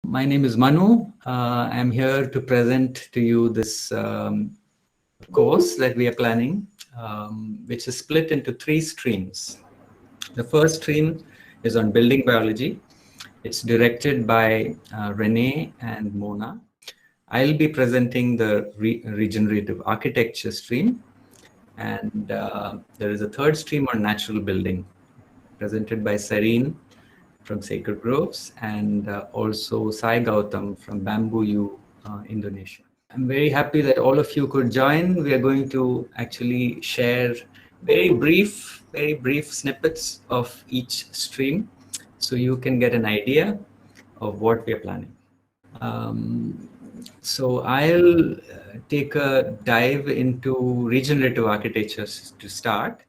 My name is Manu. I'm here to present to you this course that we are planning, which is split into 3 streams. The first stream is on building biology. It's directed by Rene and Mona. I'll be presenting the regenerative architecture stream, and there is a third stream on natural building, presented by Sarin from Sacred Groves and also Sai Gautam from Bamboo U, Indonesia. I'm very happy that all of you could join. We are going to actually share very brief snippets of each stream so you can get an idea of what we are planning. So I'll take a dive into regenerative architectures to start.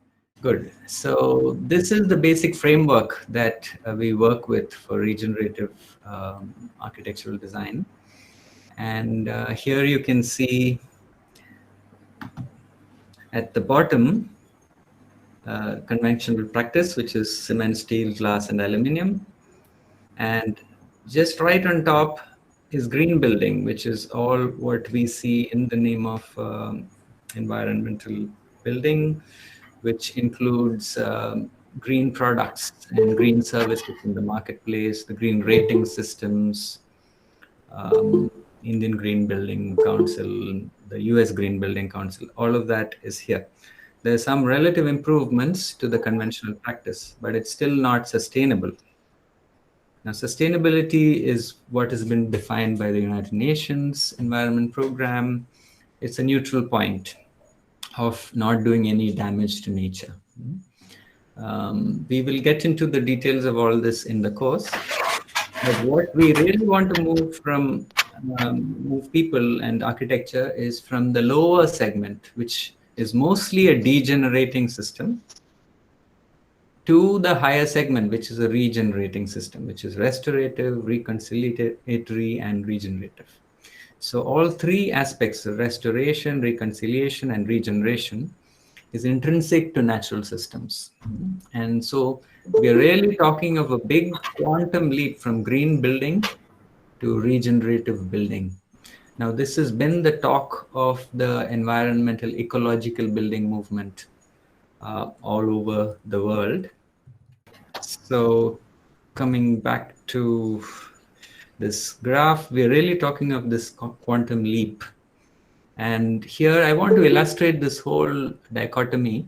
Good. So this is the basic framework that we work with for regenerative architectural design. And here you can see at the bottom, conventional practice, which is cement, steel, glass, and aluminum. And just right on top is green building, which is all what we see in the name of environmental building, which includes green products and green services in the marketplace, the green rating systems, Indian Green Building Council, the US Green Building Council, all of that is here. There are some relative improvements to the conventional practice, but it's still not sustainable. Now, sustainability is what has been defined by the United Nations Environment Program. It's a neutral point of not doing any damage to nature. We will get into the details of all this in the course. But what we really want to move people and architecture is from the lower segment, which is mostly a degenerating system, to the higher segment, which is a regenerating system, which is restorative, reconciliatory, and regenerative. So all 3 aspects, restoration, reconciliation, and regeneration, is intrinsic to natural systems. And so we're really talking of a big quantum leap from green building to regenerative building. Now, this has been the talk of the environmental ecological building movement all over the world. So coming back to this graph, we're really talking of this quantum leap. And here I want to illustrate this whole dichotomy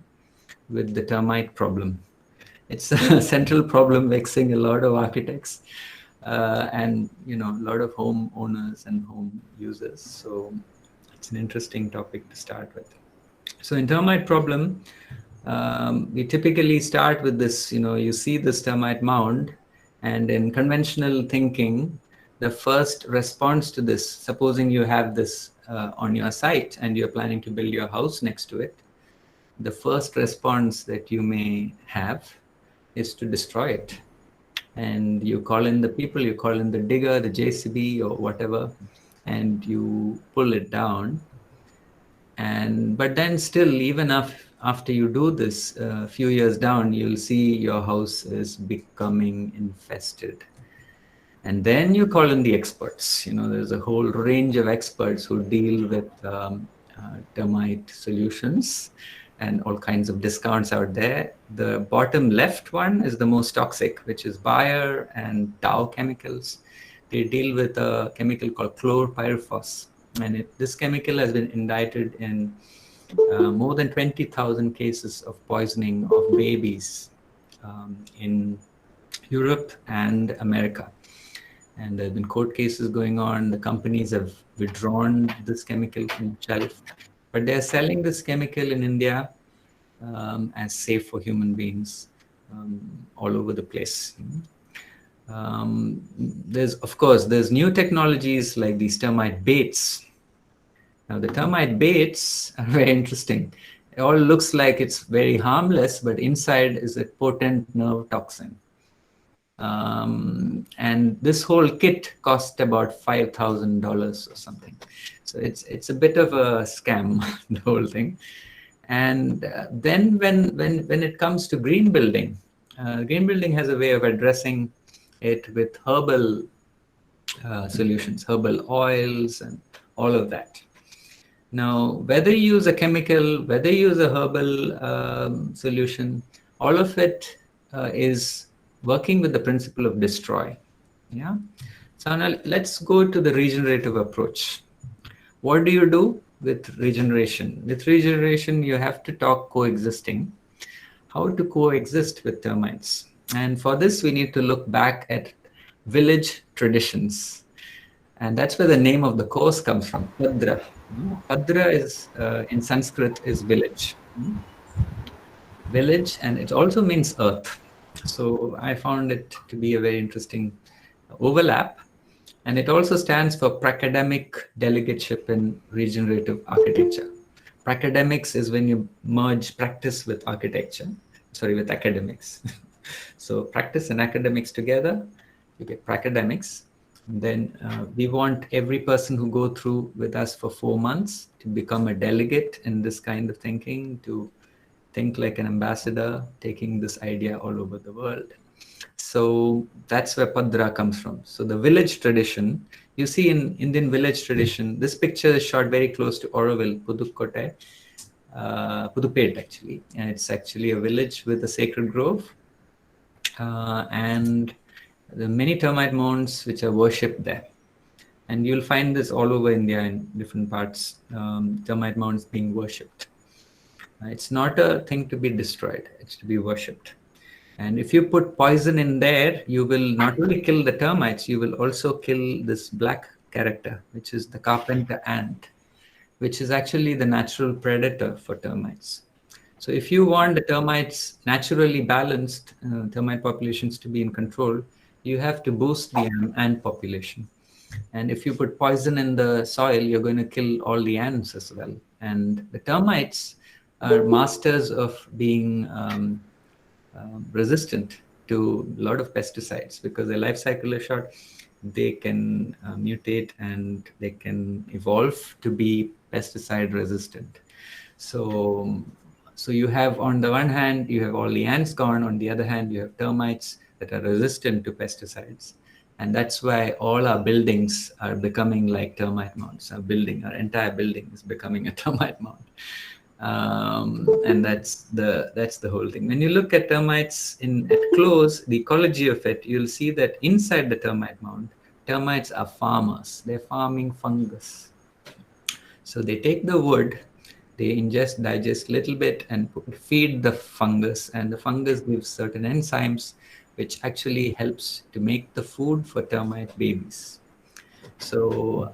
with the termite problem. It's a central problem vexing a lot of architects and a lot of home owners and home users. So it's an interesting topic to start with. So in termite problem, we typically start with this, you see this termite mound, and in conventional thinking, the first response to this, supposing you have this on your site and you're planning to build your house next to it, the first response that you may have is to destroy it. And you call in the people, you call in the digger, the JCB or whatever, and you pull it down. But then still, even after you do this, a few years down, you'll see your house is becoming infested. And then you call in the experts. There's a whole range of experts who deal with termite solutions and all kinds of discounts out there. The bottom left one is the most toxic, which is Bayer and Dow Chemicals. They deal with a chemical called chlorpyrifos. And this chemical has been indicted in more than 20,000 cases of poisoning of babies in Europe and America. And there have been court cases going on. The companies have withdrawn this chemical from the shelf, but they're selling this chemical in India as safe for human beings all over the place. There's new technologies like these termite baits. Now, the termite baits are very interesting. It all looks like it's very harmless, but inside is a potent nerve toxin. And this whole kit cost about $5,000 or something. So it's a bit of a scam, the whole thing. And then when it comes to green building has a way of addressing it with herbal solutions, herbal oils, and all of that. Now, whether you use a chemical, whether you use a herbal solution, all of it is working with the principle of destroy. Yeah. So now let's go to the regenerative approach. What do you do with regeneration? With regeneration, you have to talk coexisting, how to coexist with termites. And for this, we need to look back at village traditions. And that's where the name of the course comes from, Padra. Padra is, in Sanskrit, is village. Village, and it also means earth. So I found it to be a very interesting overlap. And it also stands for Pracademic Delegateship in Regenerative Architecture. Pracademics is when you merge practice with architecture, sorry, with academics. So practice and academics together, you get pracademics. And then we want every person who go through with us for 4 months to become a delegate in this kind of thinking, to think like an ambassador, taking this idea all over the world. So that's where Padra comes from. So the village tradition, you see in Indian village tradition, this picture is shot very close to Auroville, Pudukkotai, Pudupet actually. And it's actually a village with a sacred grove. And there are many termite mounds which are worshipped there. And you'll find this all over India in different parts, termite mounds being worshipped. It's not a thing to be destroyed, it's to be worshipped. And if you put poison in there, you will not only kill the termites, you will also kill this black character, which is the carpenter ant, which is actually the natural predator for termites. So if you want the termites naturally balanced, termite populations to be in control, you have to boost the ant population. And if you put poison in the soil, you're going to kill all the ants as well. And the termites are masters of being resistant to a lot of pesticides because their life cycle is short. They can mutate and they can evolve to be pesticide resistant. So you have, on the one hand, you have all the ants gone. On the other hand, you have termites that are resistant to pesticides. And that's why all our buildings are becoming like termite mounds. Our entire building is becoming a termite mound. And that's the whole thing. When you look at termites at close, the ecology of it, you'll see that inside the termite mound, termites are farmers. They're farming fungus. So they take the wood, they ingest, digest a little bit, and feed the fungus. And the fungus gives certain enzymes, which actually helps to make the food for termite babies. So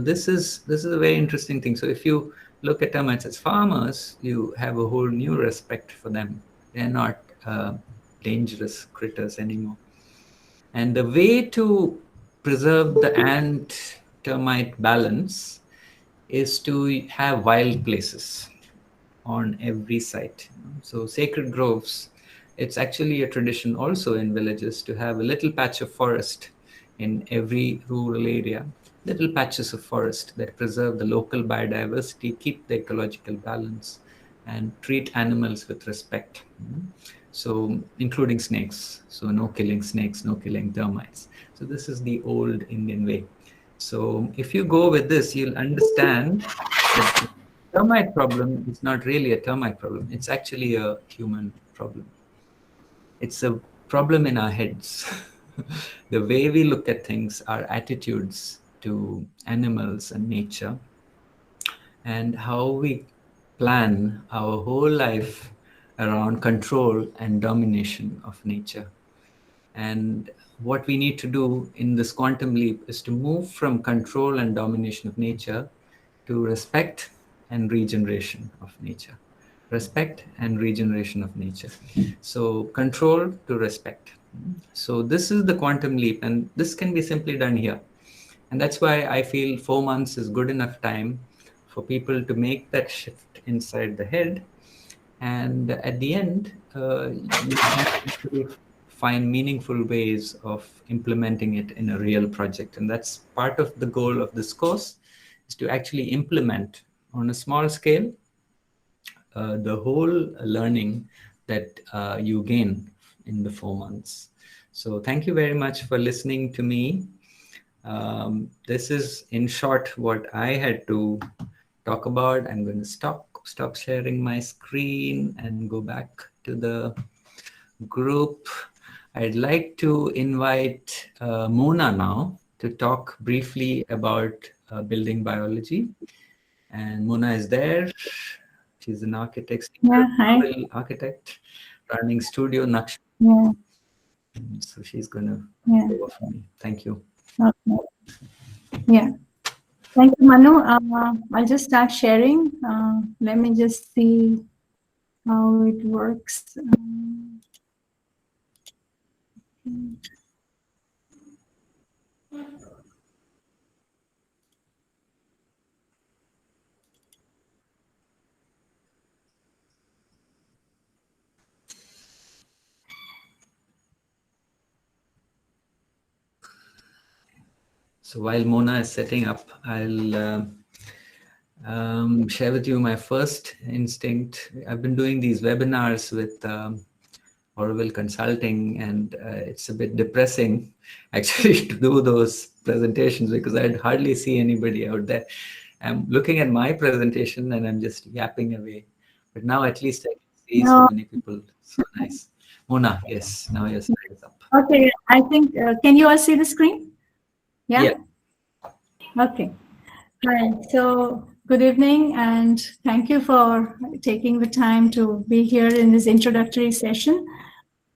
this is a very interesting thing. So if you look at termites as farmers, you have a whole new respect for them. They're not dangerous critters anymore. And the way to preserve the ant-termite balance is to have wild places on every site. So sacred groves, it's actually a tradition also in villages to have a little patch of forest in every rural area, little patches of forest that preserve the local biodiversity, keep the ecological balance, and treat animals with respect. So including snakes. So no killing snakes, no killing termites. So this is the old Indian way. So if you go with this, you'll understand that the termite problem is not really a termite problem. It's actually a human problem. It's a problem in our heads. The way we look at things, our attitudes to animals and nature, and how we plan our whole life around control and domination of nature. And what we need to do in this quantum leap is to move from control and domination of nature to respect and regeneration of nature. Respect and regeneration of nature. So control to respect. So this is the quantum leap, and this can be simply done here. And that's why I feel 4 months is good enough time for people to make that shift inside the head. And at the end, you have to find meaningful ways of implementing it in a real project. And that's part of the goal of this course, is to actually implement on a small scale the whole learning that you gain in the 4 months. So thank you very much for listening to me. This is, in short, what I had to talk about. I'm going to stop sharing my screen and go back to the group. I'd like to invite Mona now to talk briefly about building biology. And Mona is there. She's an architect, Hi. architect, running Studio Naksh. Yeah. So she's going to Yeah. go for me. Thank you. Okay. Yeah. Thank you, Manu. I'll just start sharing. Let me just see how it works. So while Mona is setting up, I'll share with you my first instinct. I've been doing these webinars with Orville Consulting, and it's a bit depressing actually to do those presentations because I'd hardly see anybody out there. I'm looking at my presentation and I'm just yapping away. But now at least I can see so many people. So nice. Mona, yes, now your slide is up. Okay, I think, can you all see the screen? Yeah. Okay. Hi. So good evening, and thank you for taking the time to be here in this introductory session.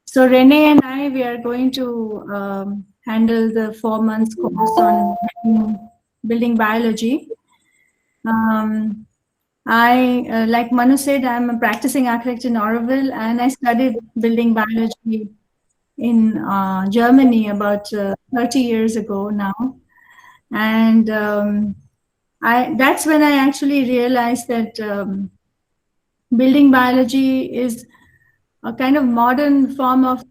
So Rene and I, we are going to handle the 4 months course on building biology. Like Manu said, I'm a practicing architect in Oroville, and I studied building biology in Germany about 30 years ago now. And that's when I actually realized that building biology is a kind of modern form of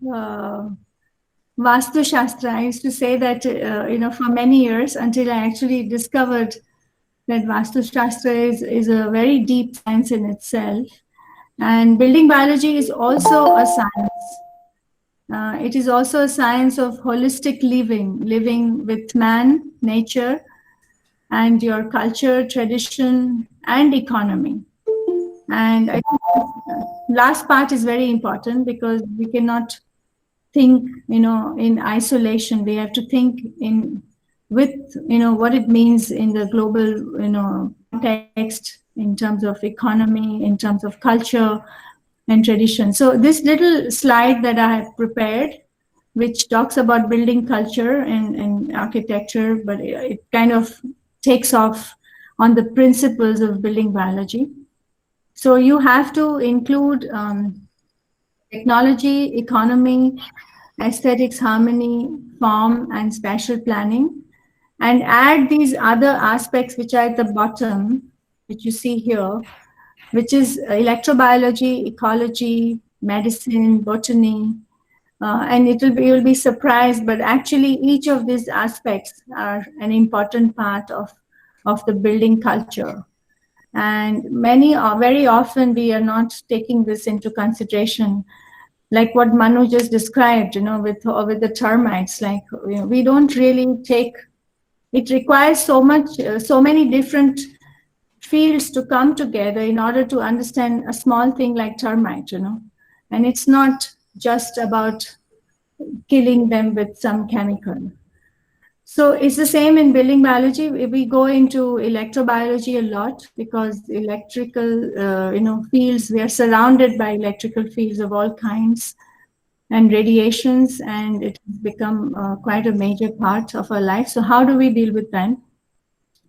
Vastu Shastra. I used to say that, for many years until I actually discovered that Vastu Shastra is a very deep science in itself. And building biology is also a science. It is also a science of holistic living with man, nature, and your culture, tradition, and economy. And I think the last part is very important because we cannot think, in isolation. We have to think with, what it means in the global, context, in terms of economy, in terms of culture and tradition. So this little slide that I have prepared, which talks about building culture and architecture, but it kind of takes off on the principles of building biology. So you have to include technology, economy, aesthetics, harmony, form, and spatial planning, and add these other aspects which are at the bottom, which you see here, which is electrobiology, ecology, medicine, botany, and you'll be surprised, but actually each of these aspects are an important part of the building culture. And very often we are not taking this into consideration, like what Manu just described, with the termites. Like, we don't really take. It requires so many different fields to come together in order to understand a small thing like termite, and it's not just about killing them with some chemical. So it's the same in building biology. We go into electrobiology a lot because electrical, fields, we are surrounded by electrical fields of all kinds and radiations, and it has become quite a major part of our life. So how do we deal with that?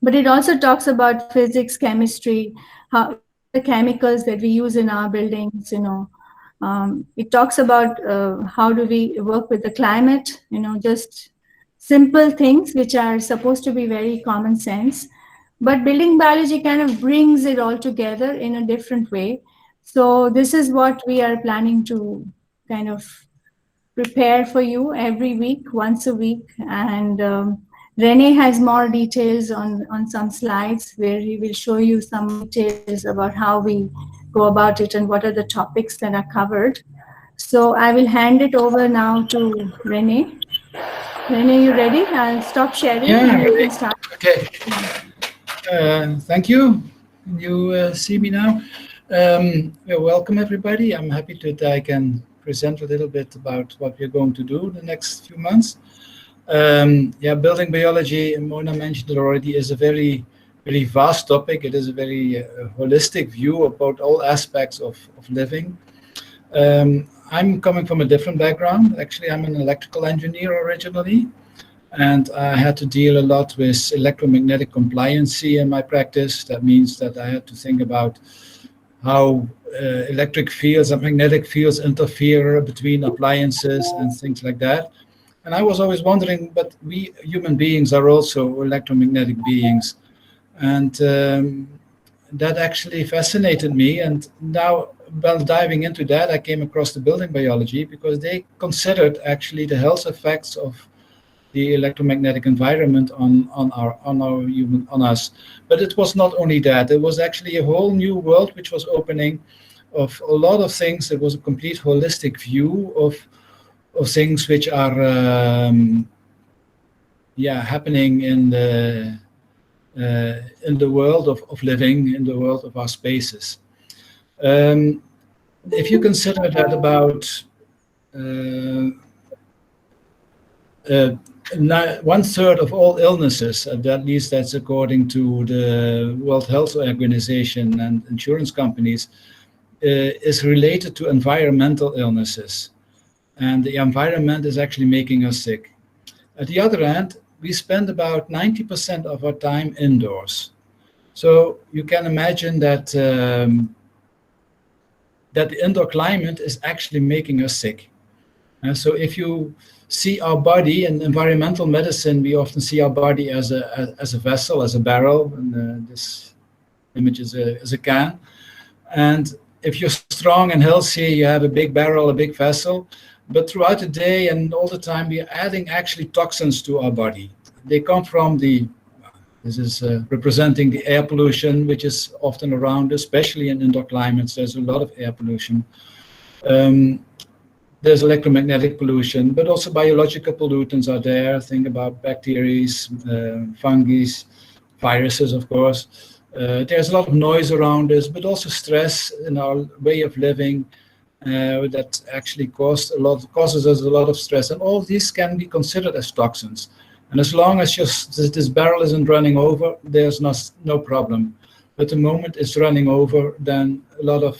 But it also talks about physics, chemistry, what are the chemicals that we use in our buildings, it talks about how do we work with the climate, just simple things which are supposed to be very common sense. But building biology kind of brings it all together in a different way. So this is what we are planning to kind of prepare for you every week, once a week. And Rene has more details on some slides where he will show you some details about how we go about it and what are the topics that are covered. So I will hand it over now to Rene. Rene, you ready? I'll stop sharing Yeah, and you ready. can start. Okay. Thank you. You see me now. Welcome, everybody. I'm happy that I can present a little bit about what we're going to do the next few months. Building biology, Mona mentioned it already, is a very vast topic. It is a very holistic view about all aspects of living. I'm coming from a different background. Actually, I'm an electrical engineer originally, and I had to deal a lot with electromagnetic compliancy in my practice. That means that I had to think about how electric fields and magnetic fields interfere between appliances and things like that. And I was always wondering, but we human beings are also electromagnetic beings. And that actually fascinated me. And now, while diving into that, I came across the building biology because they considered actually the health effects of the electromagnetic environment on us. But it was not only that; it was actually a whole new world which was opening of a lot of things. It was a complete holistic view of things which are happening in the world of living, in the world of our spaces. Um, if you consider that about uh, uh, 1/3 of all illnesses, at least that's according to the World Health Organization and insurance companies, is related to environmental illnesses. And the environment is actually making us sick. At the other hand, we spend about 90% of our time indoors. So you can imagine that the indoor climate is actually making us sick. So if you see our body in environmental medicine, we often see our body as a vessel, as a barrel, and this image is a can. And if you're strong and healthy, you have a big barrel, a big vessel. But throughout the day and all the time, we are adding actually toxins to our body. They come from this is representing the air pollution, which is often around, especially in indoor climates. There's a lot of air pollution. There's electromagnetic pollution, but also biological pollutants are there. Think about bacteria, fungi, viruses, of course. There's a lot of noise around us, but also stress in our way of living that actually causes us a lot of stress. And all these can be considered as toxins. And as long as this barrel isn't running over, there's no problem. But the moment it's running over, then a lot of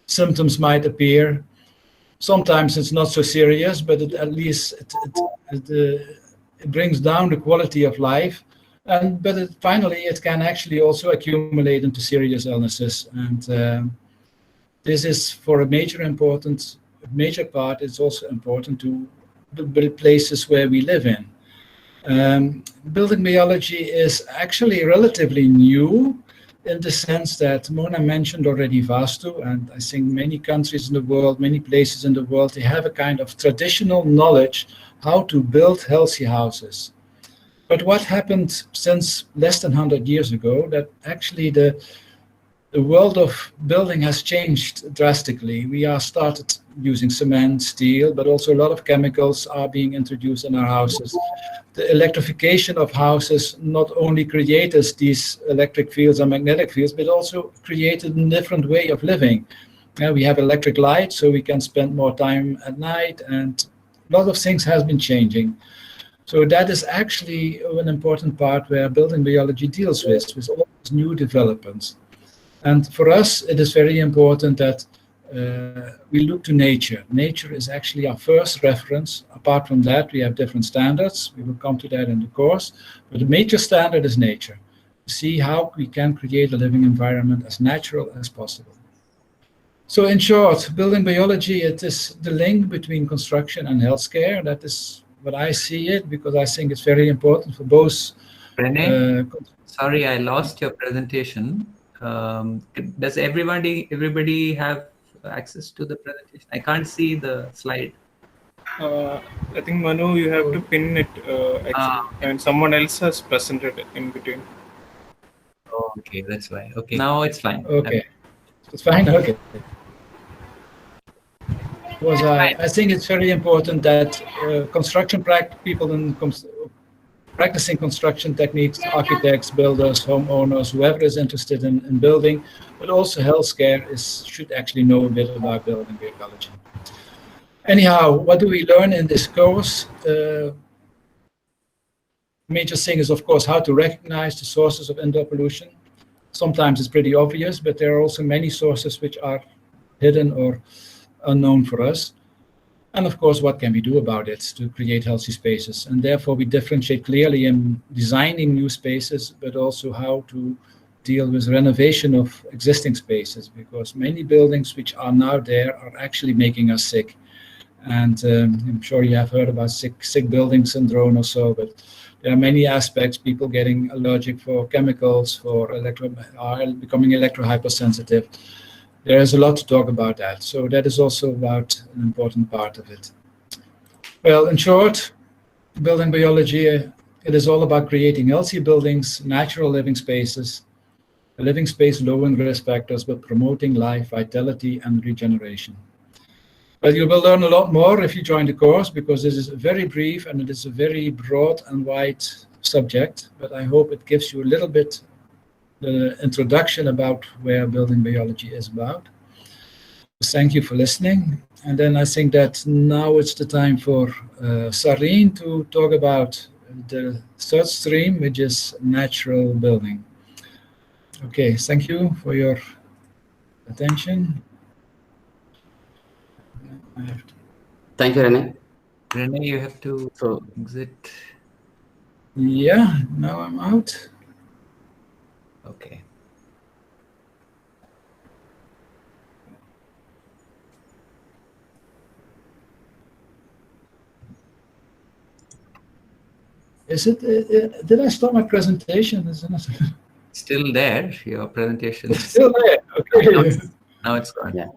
symptoms might appear. Sometimes it's not so serious, but at least it brings down the quality of life. But finally, it can actually also accumulate into serious illnesses. And this is for a major part. It's also important to the places where we live in. Building biology is actually relatively new in the sense that Mona mentioned already Vastu, and I think many countries in the world, many places in the world, they have a kind of traditional knowledge how to build healthy houses. But what happened since less than 100 years ago, that actually the world of building has changed drastically. We are started using cement, steel, but also a lot of chemicals are being introduced in our houses. The electrification of houses not only created these electric fields and magnetic fields, but also created a different way of living. We have electric light, so we can spend more time at night, and a lot of things has been changing. So that is actually an important part where building biology deals with all these new developments. And for us, it is very important that we look to nature. Nature is actually our first reference. Apart from that, we have different standards. We will come to that in the course. But the major standard is nature. See how we can create a living environment as natural as possible. So in short, building biology, it is the link between construction and healthcare. That is what I see it, because I think it's very important for both. Rene, sorry, I lost your presentation. Does everybody have access to the presentation? I can't see the slide. I think Manu, you have to pin it actually, and someone else has presented in between. Oh, okay, that's why. Okay, now it's fine. Okay, it's fine. Okay. was I think it's very important that construction people practicing construction techniques, architects, builders, homeowners, whoever is interested in building, but also healthcare should actually know a bit about building biology. Anyhow, what do we learn in this course? Major thing is, of course, how to recognize the sources of indoor pollution. Sometimes it's pretty obvious, but there are also many sources which are hidden or unknown for us. And of course, what can we do about it to create healthy spaces? And therefore, we differentiate clearly in designing new spaces, but also how to deal with renovation of existing spaces, because many buildings which are now there are actually making us sick. And I'm sure you have heard about sick building syndrome or so, but there are many aspects, people getting allergic for chemicals, for becoming electro-hypersensitive. There is a lot to talk about that. So that is also about an important part of it. Well, in short, building biology, it is all about creating healthy buildings, natural living spaces, a living space low in risk factors, but promoting life, vitality, and regeneration. But you will learn a lot more if you join the course, because this is very brief and it is a very broad and wide subject. But I hope it gives you a little bit the introduction about where building biology is about. Thank you for listening. And then I think that now it's the time for Sarin to talk about the third stream, which is natural building. Okay, thank you for your attention. Thank you, Rene. Rene, you have to exit. Yeah, now I'm out. Okay. Is it? Did I stop my presentation? Isn't it? Still there. Your presentation is Still there. Okay. now it's gone. Yeah.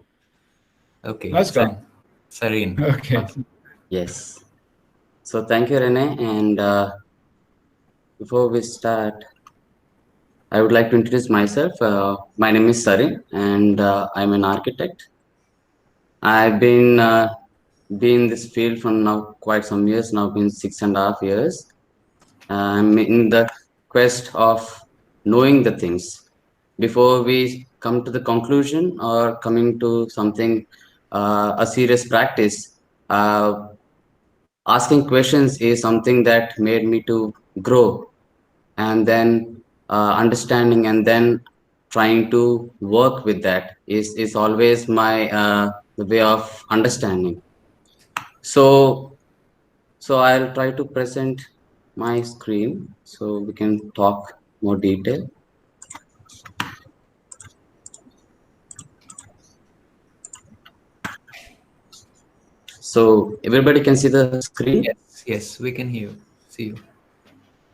Okay. Now it's gone. Sarin. Okay. Yes. So thank you, Rene. And before we start, I would like to introduce myself. My name is Sarin, and I'm an architect. I've been in this field for now quite some years now, been 6.5 years. I'm in the quest of knowing the things before we come to the conclusion or coming to something, a serious practice. Asking questions is something that made me to grow, and then understanding and then trying to work with that is always my the way of understanding. So I'll try to present my screen so we can talk more detail. So everybody can see the screen? Yes, we can see you.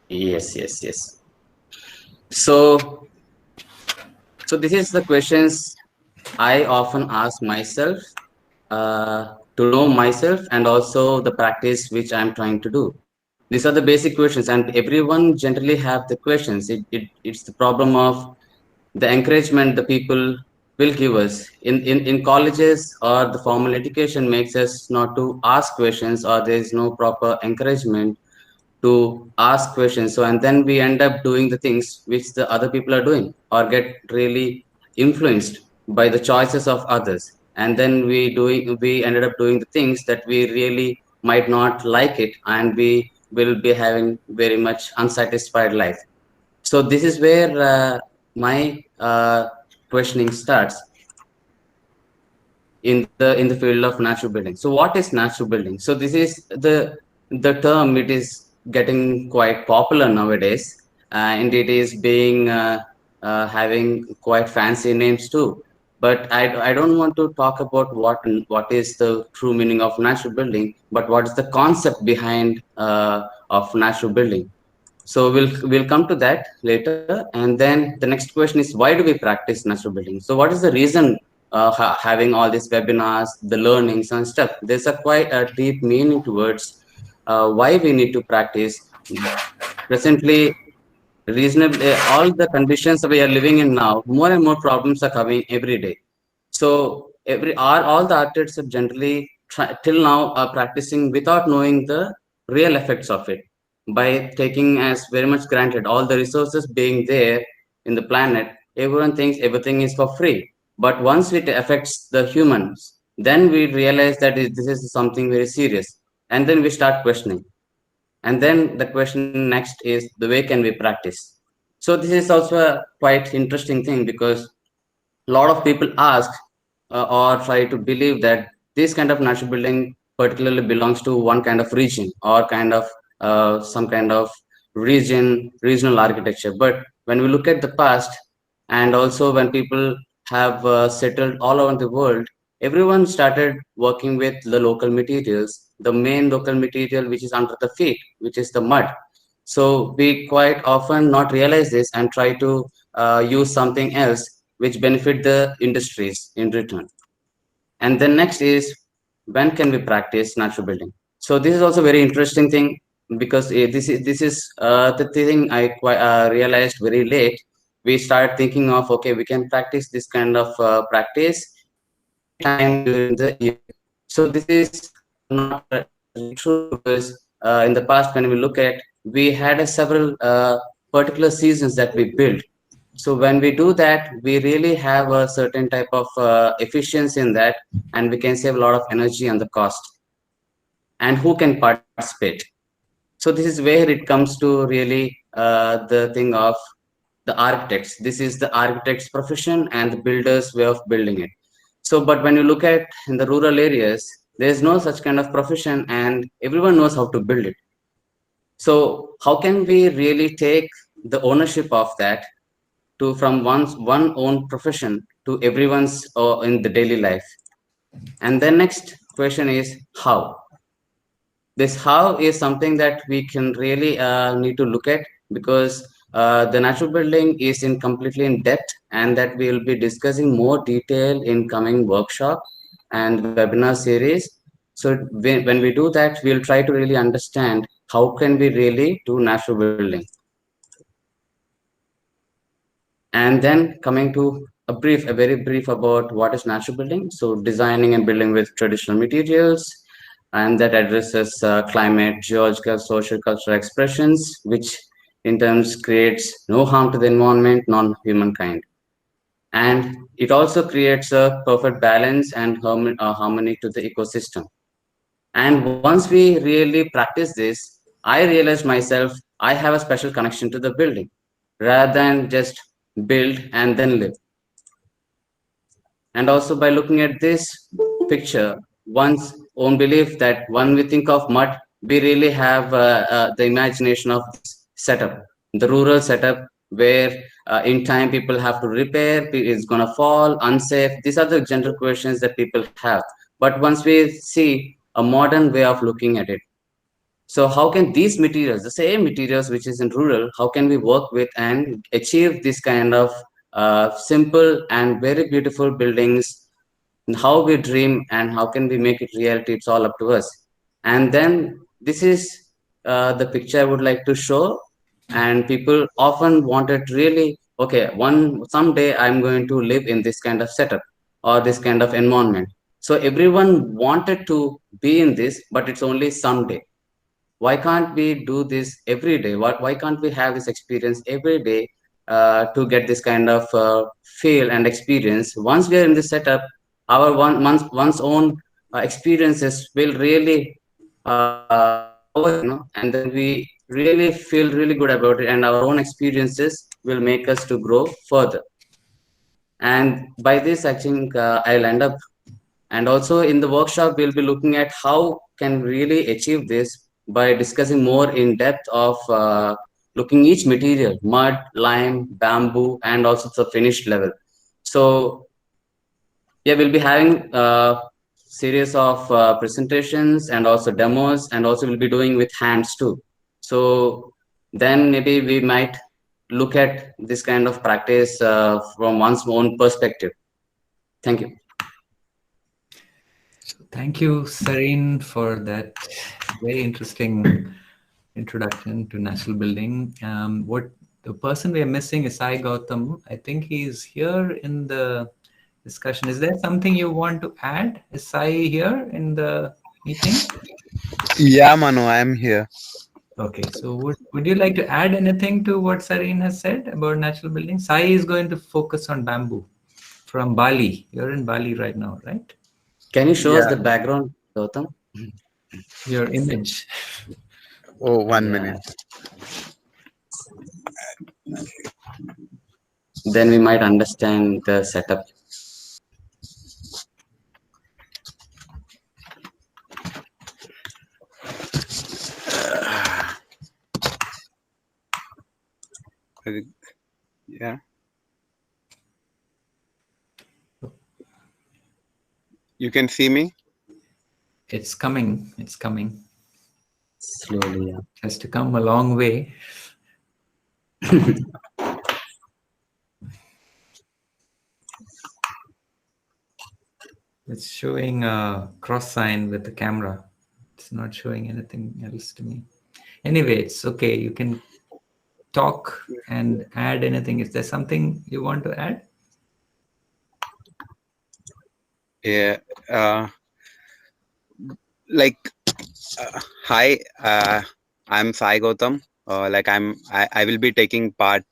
Yes. So this is the questions I often ask myself to know myself and also the practice which I'm trying to do. These are the basic questions, and everyone generally have the questions. It's the problem of the encouragement the people will give us in colleges, or the formal education makes us not to ask questions, or there is no proper encouragement to ask questions. So and then we end up doing the things which the other people are doing, or get really influenced by the choices of others, and then we ended up doing the things that we really might not like it, and we will be having very much unsatisfied life. So this is where my questioning starts in the field of natural building. So what is natural building? So this is the term. It is getting quite popular nowadays, and it is being having quite fancy names too. But I don't want to talk about what is the true meaning of natural building, but what is the concept behind of natural building. So we'll come to that later. And then the next question is, why do we practice natural building? So what is the reason having all these webinars, the learnings and stuff? There's a quite a deep meaning towards why we need to practice. Presently, reasonably, all the conditions we are living in now, more and more problems are coming every day. So all the architects have generally till now are practicing without knowing the real effects of it, by taking as very much granted all the resources being there in the planet. Everyone thinks everything is for free, but once it affects the humans, then we realize that this is something very serious, and then we start questioning. And then the question next is the way can we practice. So this is also a quite interesting thing, because a lot of people ask or try to believe that this kind of natural building particularly belongs to one kind of region, or kind of some kind of regional architecture. But when we look at the past, and also when people have settled all over the world, everyone started working with the local materials, the main local material which is under the feet, which is the mud. So we quite often not realize this and try to use something else which benefit the industries in return. And then next is, when can we practice natural building? So this is also very interesting thing, because this is the thing I realized very late. We started thinking of, okay, we can practice this kind of practice anytime during the year. So this is not true, because in the past, when we look at, we had several particular seasons that we built. So when we do that, we really have a certain type of efficiency in that, and we can save a lot of energy and the cost. And who can participate? So this is where it comes to really the thing of the architects. This is the architect's profession and the builder's way of building it. So, but when you look at in the rural areas, there's no such kind of profession, and everyone knows how to build it. So how can we really take the ownership of that to from one own profession to everyone's in the daily life? And then next question is how. This how is something that we can really need to look at, because the natural building is in completely in depth, and that we will be discussing more detail in coming workshop and webinar series. So when we do that, we'll try to really understand how can we really do natural building. And then coming to a very brief about what is natural building. So designing and building with traditional materials, and that addresses climate, geological, social, cultural expressions, which in terms creates no harm to the environment, non-humankind. And it also creates a perfect balance and harmony to the ecosystem. And once we really practice this, I realized myself, I have a special connection to the building rather than just build and then live. And also by looking at this picture, one's own belief that when we think of mud, we really have the imagination of this setup, the rural setup, where in time people have to repair, it's going to fall, unsafe. These are the general questions that people have. But once we see a modern way of looking at it, so how can these materials, the same materials which is in rural, how can we work with and achieve this kind of simple and very beautiful buildings? And how we dream and how can we make it reality? It's all up to us. And then this is the picture I would like to show. And people often wanted really, okay, someday I'm going to live in this kind of setup or this kind of environment. So everyone wanted to be in this, but it's only someday. Why can't we do this every day? Why can't we have this experience every day to get this kind of feel and experience? Once we are in this setup, our one's own experiences will really power, and then we really feel really good about it, and our own experiences will make us to grow further. And by this, I think I'll end up. And also in the workshop, we'll be looking at how can really achieve this by discussing more in depth of looking each material, mud, lime, bamboo, and also the finished level. So yeah, we'll be having a series of presentations and also demos, and also we'll be doing with hands too. So then maybe we might look at this kind of practice from one's own perspective. Thank you. So thank you, Sarin, for that very interesting introduction to natural building. What the person we are missing is Sai Gautam. I think he's here in the discussion. Is there something you want to add? Is Sai here in the meeting? Yeah, Manu, I am here. Okay, so would you like to add anything to what Sarin has said about natural building? Sai is going to focus on bamboo from Bali. You're in Bali right now, right? Can you show us Yeah. the background, Gautam? Your image. Oh, one Yeah. minute. Then we might understand the setup. Yeah. You can see me? It's coming. It's coming. Slowly, yeah. Has to come a long way. It's showing a cross sign with the camera. It's not showing anything else to me. Anyway, it's okay. You can talk and add anything. Is there something you want to add? Yeah. Like, hi, I'm Sai Gautam. I will be taking part,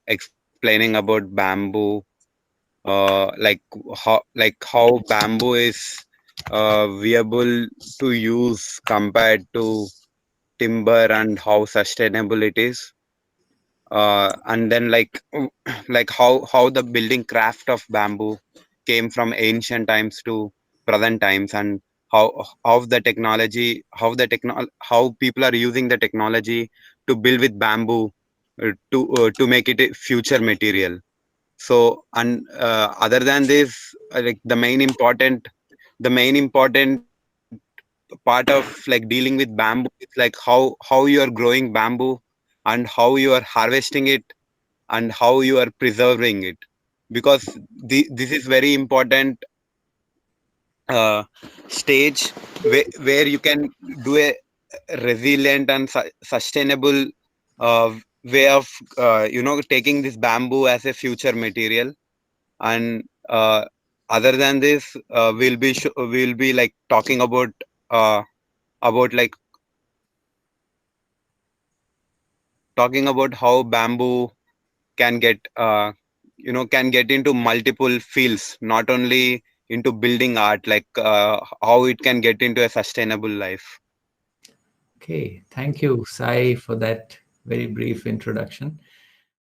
explaining about bamboo, how bamboo is viable to use compared to timber and how sustainable it is. And then like how the building craft of bamboo came from ancient times to present times, and how people are using the technology to build with bamboo to make it a future material. So, and other than this, like the main important part of like dealing with bamboo is like how you are growing bamboo and how you are harvesting it and how you are preserving it, because this is very important uh, stage where you can do a resilient and sustainable way of taking this bamboo as a future material. And other than this, we'll be like talking about like talking about how bamboo can get into multiple fields, not only into building art, how it can get into a sustainable life. Okay, thank you, Sai, for that very brief introduction.